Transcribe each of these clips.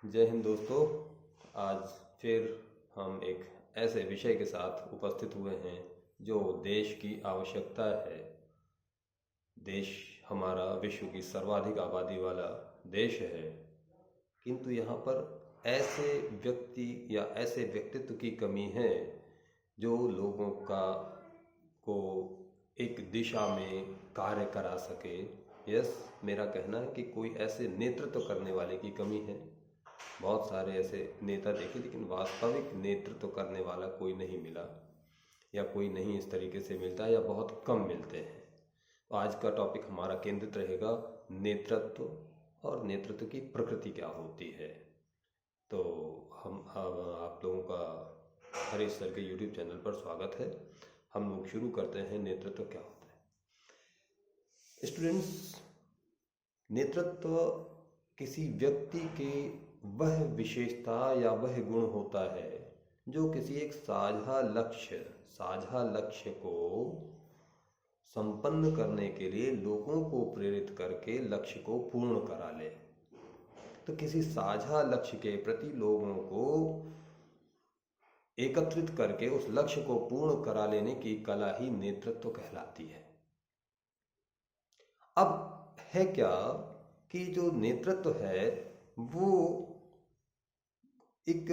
जय हिंद दोस्तों। आज फिर हम एक ऐसे विषय के साथ उपस्थित हुए हैं जो देश की आवश्यकता है। देश हमारा विश्व की सर्वाधिक आबादी वाला देश है, किंतु यहाँ पर ऐसे व्यक्ति या ऐसे व्यक्तित्व की कमी है जो लोगों को एक दिशा में कार्य करा सके। यस, मेरा कहना है कि कोई ऐसे नेतृत्व करने वाले की कमी है। बहुत सारे ऐसे नेता देखे, लेकिन वास्तविक नेतृत्व करने वाला कोई नहीं मिला, या कोई नहीं इस तरीके से मिलता, या बहुत कम मिलते हैं। तो आज का टॉपिक हमारा केंद्रित रहेगा नेतृत्व, और नेतृत्व की प्रकृति क्या होती है। तो हम आप लोगों का हरीश सर के यूट्यूब चैनल पर स्वागत है। हम लोग शुरू करते हैं, नेतृत्व क्या होता है। स्टूडेंट्स, नेतृत्व किसी व्यक्ति के वह विशेषता या वह गुण होता है जो किसी एक साझा लक्ष्य को संपन्न करने के लिए लोगों को प्रेरित करके लक्ष्य को पूर्ण करा ले। तो किसी साझा लक्ष्य के प्रति लोगों को एकत्रित करके उस लक्ष्य को पूर्ण करा लेने की कला ही नेतृत्व कहलाती है। अब है क्या कि जो नेतृत्व है वो एक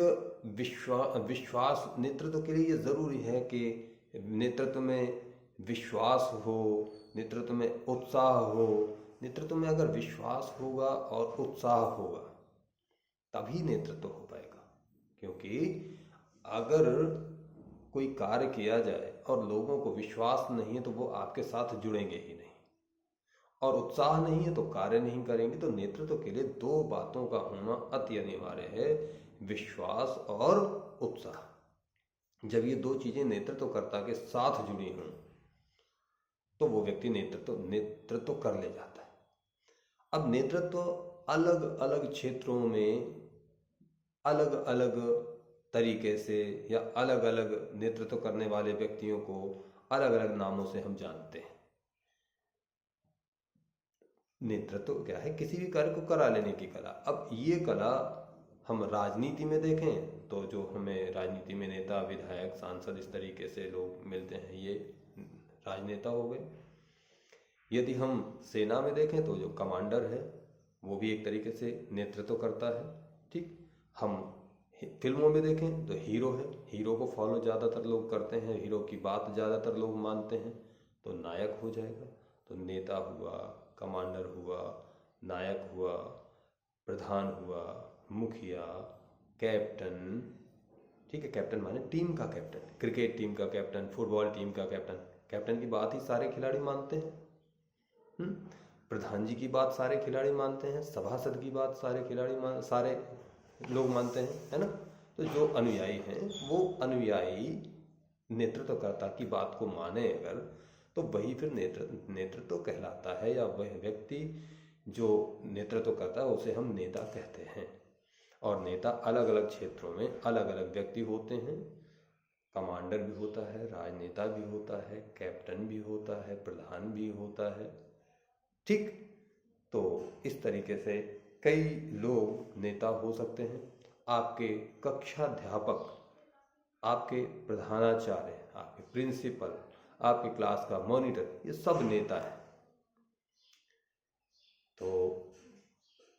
विश्वास नेतृत्व के लिए ये ज़रूरी है कि नेतृत्व में विश्वास हो, नेतृत्व में उत्साह हो। नेतृत्व में अगर विश्वास होगा और उत्साह होगा तभी नेतृत्व हो पाएगा, क्योंकि अगर कोई कार्य किया जाए और लोगों को विश्वास नहीं है तो वो आपके साथ जुड़ेंगे ही नहीं, और उत्साह नहीं है तो कार्य नहीं करेंगे। तो नेतृत्व के लिए दो बातों का होना अति अनिवार्य है, विश्वास और उत्साह। जब ये दो चीजें नेतृत्वकर्ता के साथ जुड़ी हों तो वो व्यक्ति नेतृत्व कर ले जाता है। अब नेतृत्व अलग अलग क्षेत्रों में अलग अलग तरीके से या अलग अलग नेतृत्व करने वाले व्यक्तियों को अलग अलग नामों से हम जानते हैं। नेतृत्व क्या है? किसी भी कार्य को करा लेने की कला। अब ये कला हम राजनीति में देखें तो जो हमें राजनीति में नेता, विधायक, सांसद, इस तरीके से लोग मिलते हैं, ये राजनेता हो गए। यदि हम सेना में देखें तो जो कमांडर है वो भी एक तरीके से नेतृत्व करता है। ठीक, हम फिल्मों में देखें तो हीरो है, हीरो को फॉलो ज़्यादातर लोग करते हैं, हीरो की बात ज़्यादातर लोग मानते हैं, तो नायक हो जाएगा। तो नेता हुआ, कमांडर हुआ, नायक हुआ, प्रधान हुआ, मुखिया, कैप्टन। ठीक है, कैप्टन माने टीम का कैप्टन, क्रिकेट टीम का कैप्टन, फुटबॉल टीम का कैप्टन। कैप्टन की बात ही सारे खिलाड़ी मानते हैं। प्रधान जी की बात सारे खिलाड़ी मानते हैं, सभासद की बात सारे लोग मानते हैं, है ना। तो जो अनुयायी हैं वो अनुयायी नेतृत्वकर्ता की बात को माने अगर, तो वही फिर नेतृत्व कहलाता है, या वह व्यक्ति जो नेतृत्व करता है उसे हम नेता कहते हैं। और नेता अलग अलग क्षेत्रों में अलग अलग व्यक्ति होते हैं। कमांडर भी होता है, राजनेता भी होता है, कैप्टन भी होता है, प्रधान भी होता है। ठीक, तो इस तरीके से कई लोग नेता हो सकते हैं। आपके कक्षाध्यापक, आपके प्रधानाचार्य, आपके प्रिंसिपल, आपके क्लास का मॉनिटर, ये सब नेता है। तो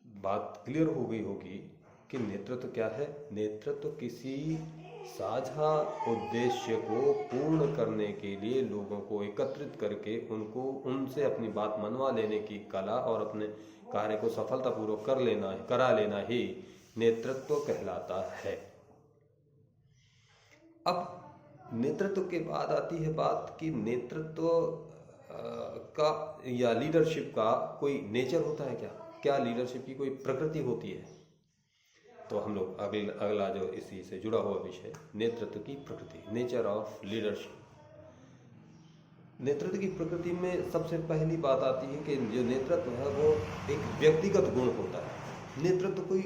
बात क्लियर हो गई होगी कि नेतृत्व क्या है। नेतृत्व किसी साझा उद्देश्य को पूर्ण करने के लिए लोगों को एकत्रित करके उनसे अपनी बात मनवा लेने की कला और अपने कार्य को सफलतापूर्वक करा लेना ही नेतृत्व कहलाता है। अब नेतृत्व के बाद आती है बात कि नेतृत्व का या लीडरशिप का कोई नेचर होता है क्या लीडरशिप की कोई प्रकृति होती है। तो हम लोग अगला जो इसी से जुड़ा हुआ विषय, नेतृत्व की प्रकृति, नेचर ऑफ लीडरशिप। नेतृत्व की प्रकृति में सबसे पहली बात आती है कि जो नेतृत्व है वो एक व्यक्तिगत गुण होता है। नेतृत्व कोई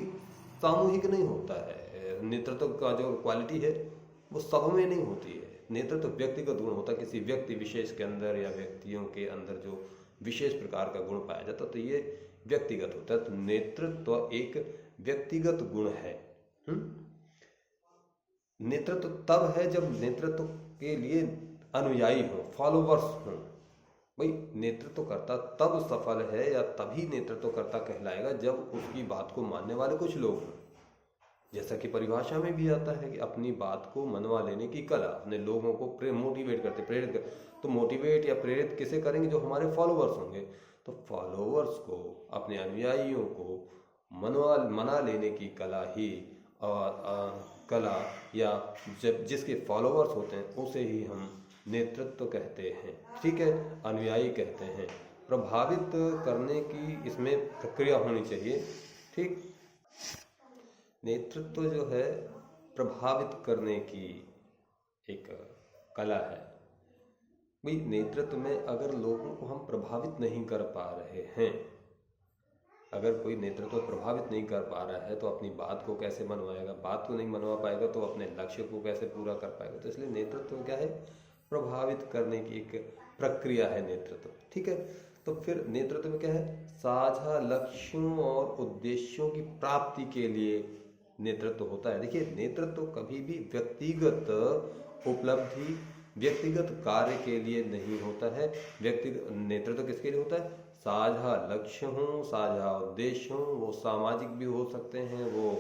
सामूहिक नहीं होता है। नेतृत्व का जो क्वालिटी है वो सब में नहीं होती है। नेतृत्व व्यक्तिगत गुण होता है, किसी व्यक्ति विशेष के अंदर या व्यक्तियों के अंदर जो विशेष प्रकार का गुण पाया जाता है, तो ये व्यक्तिगत होता है। तो नेतृत्व एक व्यक्तिगत गुण है। नेतृत्व तब है जब नेतृत्व के लिए अनुयायी हो, फॉलोवर्स हो। भाई नेतृत्वकर्ता तब सफल है या तभी नेतृत्वकर्ता कहलाएगा जब उसकी बात को मानने वाले कुछ लोग हों। जैसा कि परिभाषा में भी आता है कि अपनी बात को मनवा लेने की कला, अपने लोगों को मोटिवेट करते, प्रेरित करते। तो मोटिवेट या प्रेरित किसे करेंगे? जो हमारे फॉलोवर्स होंगे। तो फॉलोवर्स को, अपने अनुयायियों को मना लेने की कला ही कला या जब जिसके फॉलोवर्स होते हैं उसे ही हम नेतृत्व कहते हैं। ठीक है, अनुयायी कहते हैं। प्रभावित करने की इसमें प्रक्रिया होनी चाहिए। ठीक, नेतृत्व जो है प्रभावित करने की एक कला है। भाई नेतृत्व में अगर लोगों को हम प्रभावित नहीं कर पा रहे हैं, अगर कोई नेतृत्व प्रभावित नहीं कर पा रहा है तो अपनी बात को कैसे मनवाएगा? बात को नहीं मनवा पाएगा तो अपने लक्ष्य को कैसे पूरा कर पाएगा? तो इसलिए नेतृत्व क्या है? प्रभावित करने की एक प्रक्रिया है नेतृत्व। ठीक है, तो फिर नेतृत्व में क्या है? साझा लक्ष्यों और उद्देश्यों की प्राप्ति के लिए नेतृत्व होता है। देखिए, नेतृत्व कभी भी व्यक्तिगत उपलब्धि, व्यक्तिगत कार्य के लिए नहीं होता है। व्यक्तिगत नेतृत्व किसके लिए होता है? साझा लक्ष्य हों, साझा उद्देश्य हों, वो सामाजिक भी हो सकते हैं, वो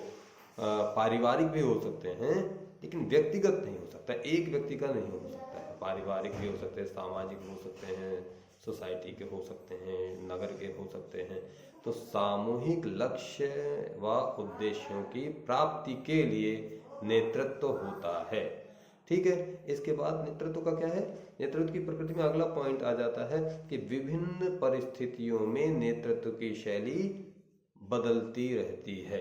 पारिवारिक भी हो सकते हैं, लेकिन व्यक्तिगत नहीं हो सकता। एक व्यक्ति का नहीं हो सकता है। पारिवारिक भी हो सकते हैं, सामाजिक हो सकते हैं, सोसाइटी के हो सकते हैं, नगर के हो सकते हैं। तो सामूहिक लक्ष्य व उद्देश्यों की प्राप्ति के लिए नेतृत्व होता है। ठीक है, इसके बाद नेतृत्व का क्या है? नेतृत्व की प्रकृति में अगला पॉइंट आ जाता है कि विभिन्न परिस्थितियों में नेतृत्व की शैली बदलती रहती है।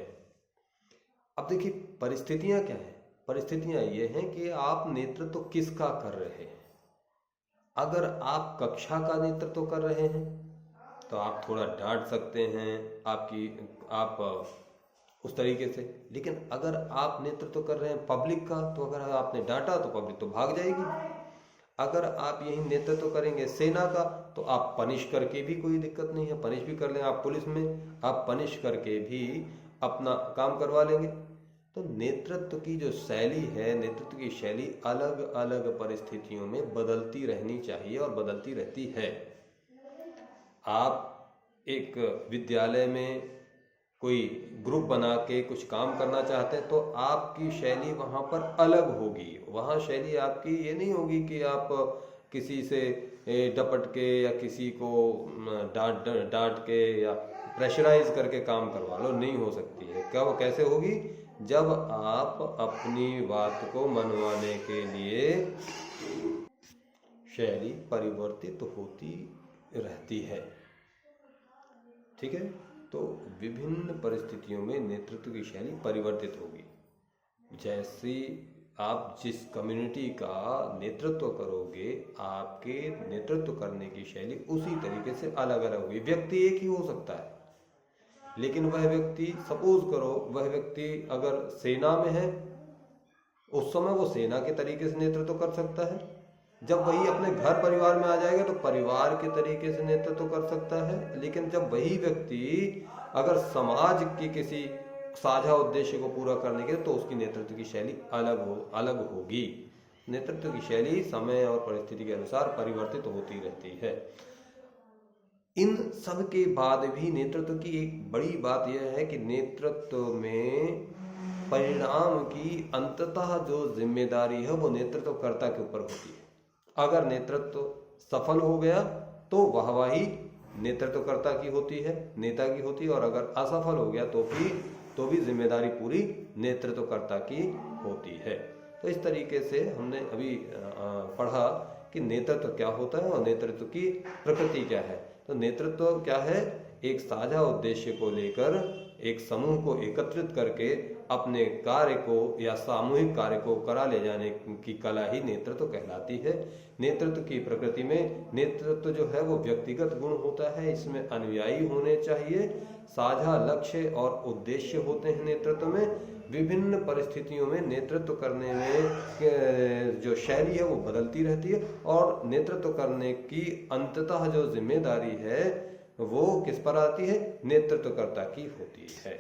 अब देखिए, परिस्थितियां क्या है? परिस्थितियां ये हैं कि आप नेतृत्व किसका कर रहे हैं। अगर आप कक्षा का नेतृत्व कर रहे हैं तो आप थोड़ा डांट सकते हैं, आप उस तरीके से। लेकिन अगर आप नेतृत्व कर रहे हैं पब्लिक का, तो अगर आपने डांटा तो पब्लिक तो भाग जाएगी। अगर आप यही नेतृत्व करेंगे सेना का, तो आप पनिश करके भी कोई दिक्कत नहीं है, पनिश भी कर लें। आप पुलिस में आप पनिश करके भी अपना काम करवा लेंगे। तो नेतृत्व की जो शैली है, नेतृत्व की शैली अलग अलग परिस्थितियों में बदलती रहनी चाहिए और बदलती रहती है। आप एक विद्यालय में कोई ग्रुप बना के कुछ काम करना चाहते हैं तो आपकी शैली वहाँ पर अलग होगी। वहाँ शैली आपकी ये नहीं होगी कि आप किसी से डपट के या किसी को डांट के या प्रेशराइज करके काम करवा लो, नहीं हो सकती है। क्या वो कैसे होगी? जब आप अपनी बात को मनवाने के लिए शैली परिवर्तित होती रहती है। ठीक है, तो विभिन्न परिस्थितियों में नेतृत्व की शैली परिवर्तित होगी। जैसे आप जिस कम्युनिटी का नेतृत्व करोगे, आपके नेतृत्व करने की शैली उसी तरीके से अलग अलग होगी। व्यक्ति एक ही हो सकता है, लेकिन वह व्यक्ति, सपोज करो वह व्यक्ति अगर सेना में है, उस समय वो सेना के तरीके से नेतृत्व कर सकता है। जब वही अपने घर परिवार में आ जाएगा तो परिवार के तरीके से नेतृत्व कर सकता है। लेकिन जब वही व्यक्ति अगर समाज के किसी साझा उद्देश्य को पूरा करने के लिए, तो उसकी नेतृत्व की शैली अलग होगी। नेतृत्व की शैली समय और परिस्थिति के अनुसार परिवर्तित होती रहती है। इन सब के बाद भी नेतृत्व की एक बड़ी बात यह है कि नेतृत्व में परिणाम की अंततः जो जिम्मेदारी है वो नेतृत्वकर्ता के ऊपर होती है। अगर नेतृत्व सफल हो गया तो वाहवाही नेतृत्वकर्ता की होती है, नेता की होती है, और अगर असफल हो गया तो भी जिम्मेदारी पूरी नेतृत्वकर्ता की होती है। तो इस तरीके से हमने अभी पढ़ा कि नेतृत्व क्या होता है और नेतृत्व की प्रकृति क्या है। तो नेतृत्व क्या है? एक साझा उद्देश्य को लेकर एक समूह को एकत्रित करके अपने कार्य को या सामूहिक कार्य को करा ले जाने की कला ही नेतृत्व कहलाती है। नेतृत्व की प्रकृति में नेतृत्व जो है वो व्यक्तिगत गुण होता है, इसमें अनुयायी होने चाहिए, साझा लक्ष्य और उद्देश्य होते हैं नेतृत्व में। विभिन्न परिस्थितियों में नेतृत्व करने में जो शैली है वो बदलती रहती है, और नेतृत्व करने की अंततः जो जिम्मेदारी है वो किस पर आती है? नेतृत्वकर्ता की होती है।